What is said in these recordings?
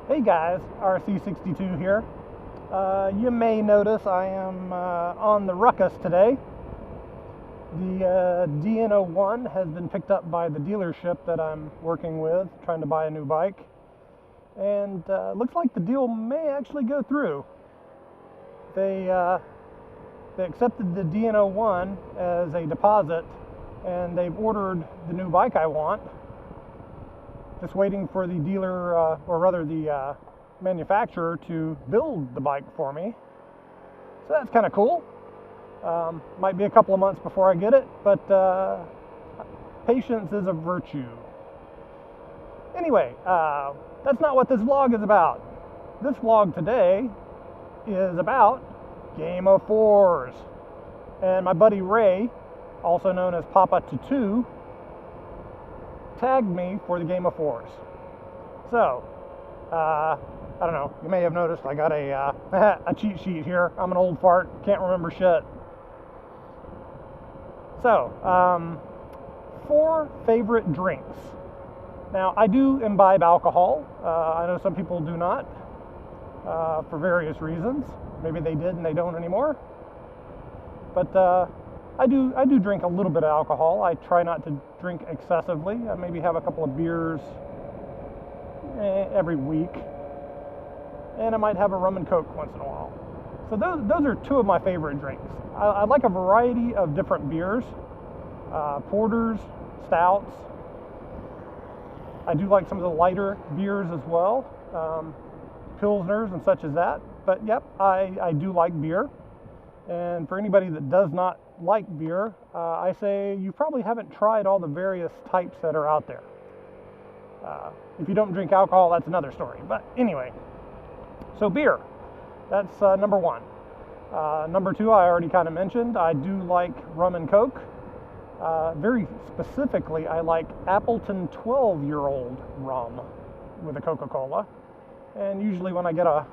Hey guys, RC62 here. You may notice I am on the ruckus today. The DN01 has been picked up by the dealership that I'm working with, trying to buy a new bike. And looks like the deal may actually go through. They accepted the DN01 as a deposit, and they've ordered the new bike I want. Just waiting for the dealer, or rather the manufacturer, to build the bike for me. So that's kind of cool. Might be a couple of months before I get it, but patience is a virtue. Anyway, that's not what this vlog is about. This vlog today is about Game of Fours. And my buddy Ray, also known as Papa Tutu, tagged me for the Game of Fours. So, I don't know, you may have noticed I got a cheat sheet here. I'm an old fart, can't remember shit. So, 4 favorite drinks. Now, I do imbibe alcohol. I know some people do not, for various reasons. Maybe they did and they don't anymore. But I do drink a little bit of alcohol. I try not to drink excessively. I maybe have a couple of beers every week. And I might have a rum and coke once in a while. So those are 2 of my favorite drinks. I like a variety of different beers, porters, stouts. I do like some of the lighter beers as well, pilsners and such as that. But yep, I do like beer. And for anybody that does not like beer, I say you probably haven't tried all the various types that are out there. If you don't drink alcohol, that's another story. But anyway, so beer, that's number 1. Number 2, I already kind of mentioned, I do like rum and coke. Very specifically, I like Appleton 12-year-old rum with a Coca-Cola. And usually when I get a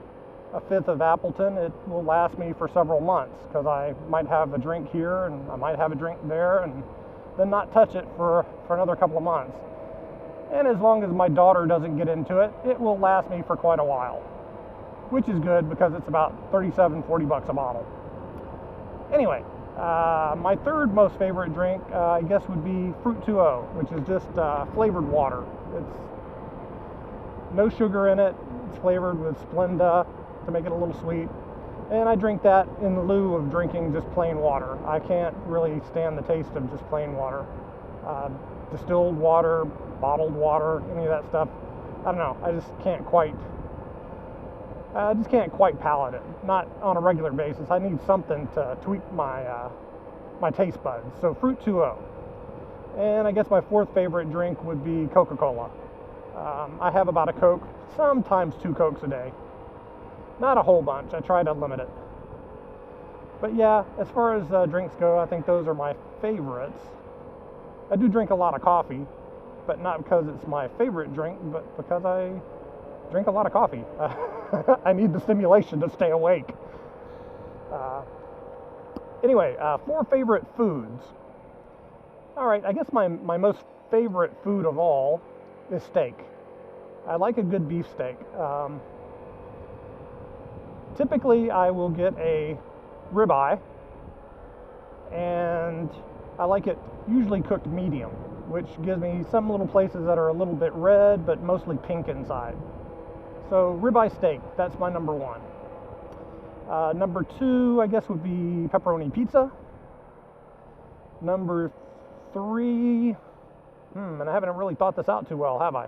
5th of Appleton, it will last me for several months, because I might have a drink here and I might have a drink there and then not touch it for another couple of months. And as long as my daughter doesn't get into it, it will last me for quite a while, which is good because it's about $37-40 a bottle. Anyway, my 3rd most favorite drink, I guess, would be Fruit 2O, which is just flavored water. It's no sugar in it. It's flavored with Splenda to make it a little sweet. And I drink that in lieu of drinking just plain water. I can't really stand the taste of just plain water. Distilled water, bottled water, any of that stuff, I don't know, I just can't quite palate it. Not on a regular basis. I need something to tweak my taste buds. So Fruit 2O. And I guess my 4th favorite drink would be Coca-Cola. I have about a Coke, sometimes 2 Cokes a day. Not a whole bunch. I try to limit it. But yeah, as far as drinks go, I think those are my favorites. I do drink a lot of coffee, but not because it's my favorite drink, but because I drink a lot of coffee. I need the stimulation to stay awake. Anyway, 4 favorite foods. All right, I guess my most favorite food of all is steak. I like a good beef steak. Typically, I will get a ribeye, and I like it usually cooked medium, which gives me some little places that are a little bit red, but mostly pink inside. So ribeye steak, that's my number 1. Number 2, I guess, would be pepperoni pizza. Number 3, and I haven't really thought this out too well, have I?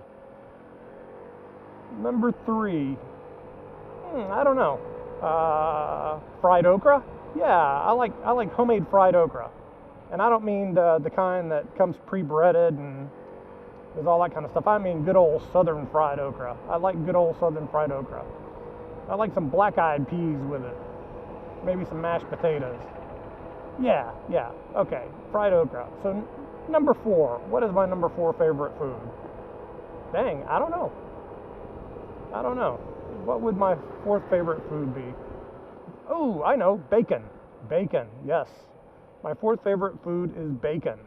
Number 3, I don't know. Fried okra? Yeah, I like homemade fried okra. And I don't mean the kind that comes pre-breaded and there's all that kind of stuff. I mean good old southern fried okra. I like good old southern fried okra. I like some black-eyed peas with it. Maybe some mashed potatoes. Yeah, okay, fried okra. So number 4, what is my number 4 favorite food? Dang, I don't know. What would my 4th favorite food be? Oh, I know, bacon. Bacon, yes. My 4th favorite food is bacon.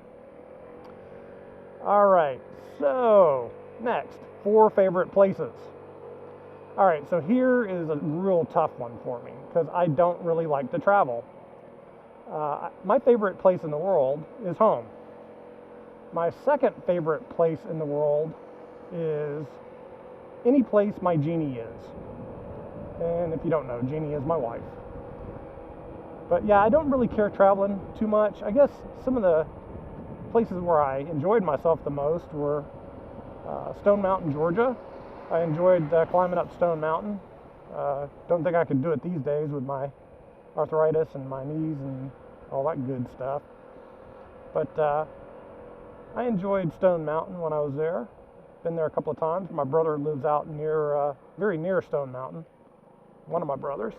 All right, so next, 4 favorite places. All right, so here is a real tough one for me because I don't really like to travel. My favorite place in the world is home. My second favorite place in the world is any place my genie is. And if you don't know, Jeannie is my wife. But yeah, I don't really care traveling too much. I guess some of the places where I enjoyed myself the most were Stone Mountain, Georgia. I enjoyed climbing up Stone Mountain. Don't think I could do it these days with my arthritis and my knees and all that good stuff. But I enjoyed Stone Mountain when I was there. Been there a couple of times. My brother lives out near, very near Stone Mountain. One of my brothers.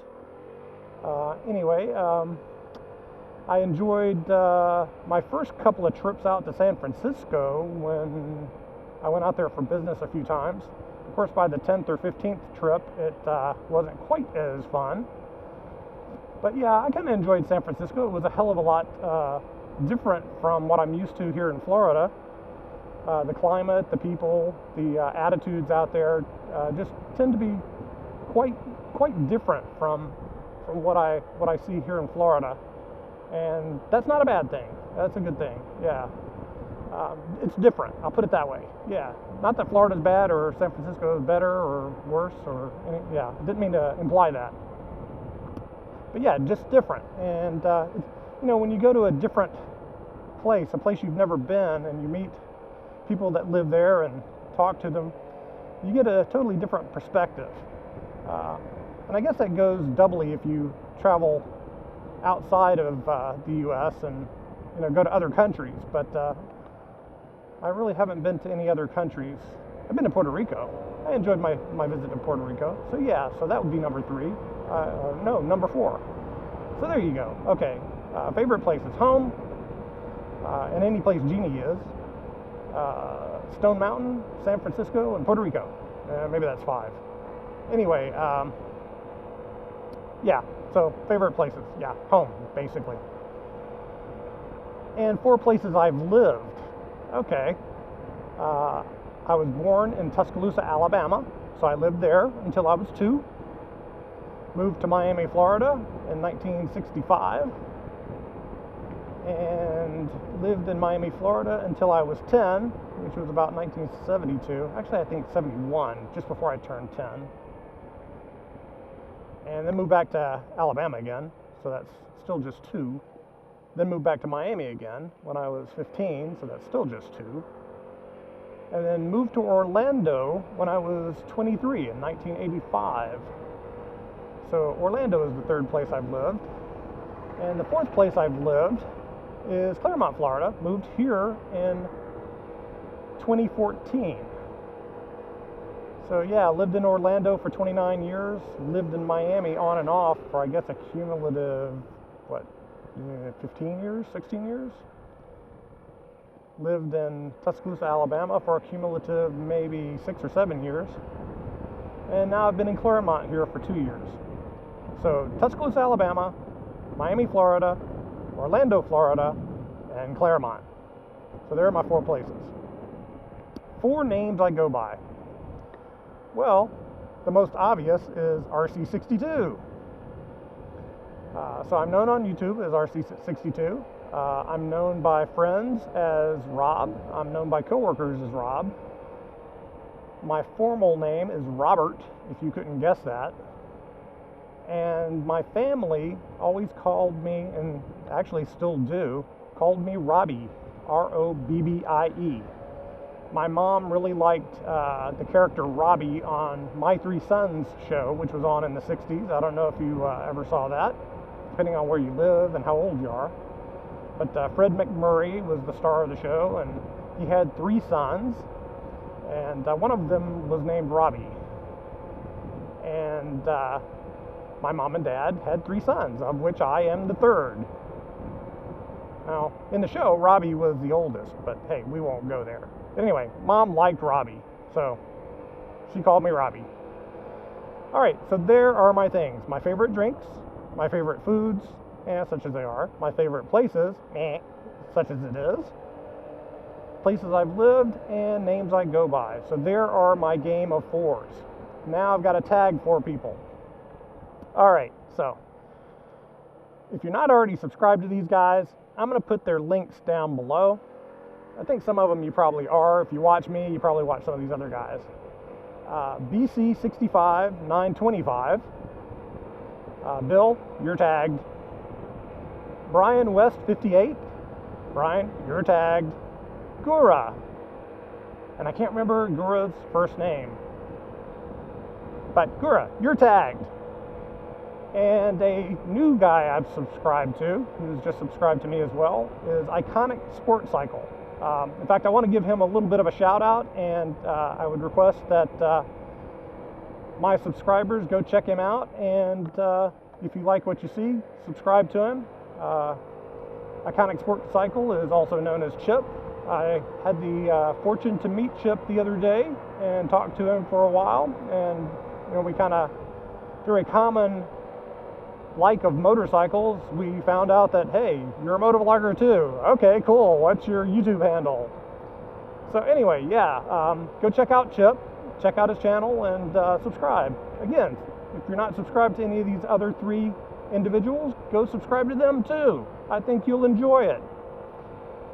Anyway, I enjoyed my first couple of trips out to San Francisco when I went out there for business a few times. Of course, by the 10th or 15th trip, it wasn't quite as fun. But yeah, I kind of enjoyed San Francisco. It was a hell of a lot different from what I'm used to here in Florida. The climate, the people, the attitudes out there just tend to be quite different from what I see here in Florida, and that's not a bad thing. That's a good thing. Yeah, it's different. I'll put it that way. Yeah, not that Florida's bad or San Francisco is better or worse or yeah. Didn't mean to imply that. But yeah, just different. And you know, when you go to a different place, a place you've never been, and you meet people that live there and talk to them, you get a totally different perspective. And I guess that goes doubly if you travel outside of the U.S. and go to other countries. But I really haven't been to any other countries. I've been to Puerto Rico. I enjoyed my visit to Puerto Rico. So yeah, so that would be number 3. No, number 4. So there you go. Okay, favorite places: home, and any place Jeannie is. Stone Mountain, San Francisco, and Puerto Rico. Maybe that's 5. Anyway, yeah, so favorite places. Yeah, home, basically. And 4 places I've lived. Okay. I was born in Tuscaloosa, Alabama, so I lived there until I was 2. Moved to Miami, Florida in 1965. And lived in Miami, Florida until I was 10, which was about 1972. Actually, I think 71, just before I turned 10. And then moved back to Alabama again, so that's still just 2. Then moved back to Miami again when I was 15, so that's still just 2. And then moved to Orlando when I was 23 in 1985. So Orlando is the 3rd place I've lived. And the 4th place I've lived is Claremont, Florida. Moved here in 2014. So yeah, lived in Orlando for 29 years, lived in Miami on and off for I guess a cumulative, 15 years, 16 years? Lived in Tuscaloosa, Alabama for a cumulative maybe 6 or 7 years. And now I've been in Claremont here for 2 years. So Tuscaloosa, Alabama, Miami, Florida, Orlando, Florida, and Claremont. So there are my 4 places. 4 names I go by. Well, the most obvious is RC62. So I'm known on YouTube as RC62. I'm known by friends as Rob. I'm known by coworkers as Rob. My formal name is Robert, if you couldn't guess that. And my family always called me, and actually still do, called me Robbie, R-O-B-B-I-E. My mom really liked the character Robbie on My 3 Sons show, which was on in the 60s. I don't know if you ever saw that, depending on where you live and how old you are. But Fred McMurray was the star of the show, and he had 3 sons, and one of them was named Robbie. And my mom and dad had 3 sons, of which I am the 3rd. Now, in the show, Robbie was the oldest, but hey, we won't go there. Anyway, Mom liked Robbie, so she called me Robbie. All right, so there are my things. My favorite drinks, my favorite foods, such as they are. My favorite places, such as it is. Places I've lived, and names I go by. So there are my game of 4s. Now I've got to tag 4 people. All right, so if you're not already subscribed to these guys, I'm going to put their links down below. I think some of them you probably are. If you watch me, you probably watch some of these other guys. BC65925. Bill, you're tagged. Brian West 58. Brian, you're tagged. Gurra. And I can't remember Gurra's first name. But Gurra, you're tagged. And a new guy I've subscribed to, who's just subscribed to me as well, is Iconic Sport Cycle. In fact, I want to give him a little bit of a shout out, and I would request that my subscribers go check him out, and if you like what you see, subscribe to him. Iconic Sport Cycle is also known as Chip. I had the fortune to meet Chip the other day and talk to him for a while, and we kind of, through a common like of motorcycles, we found out that, hey, you're a motovlogger too. Okay, cool. What's your YouTube handle? So anyway, yeah, go check out Chip, check out his channel, and subscribe. Again, if you're not subscribed to any of these other 3 individuals, go subscribe to them too. I think you'll enjoy it.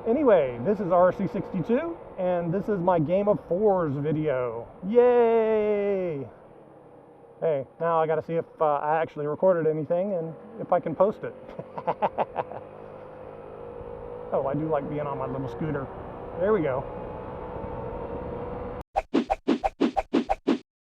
Anyway, this is RC62, and this is my Game of Fours video. Yay! Hey, now I gotta see if I actually recorded anything and if I can post it. Oh, I do like being on my little scooter. There we go.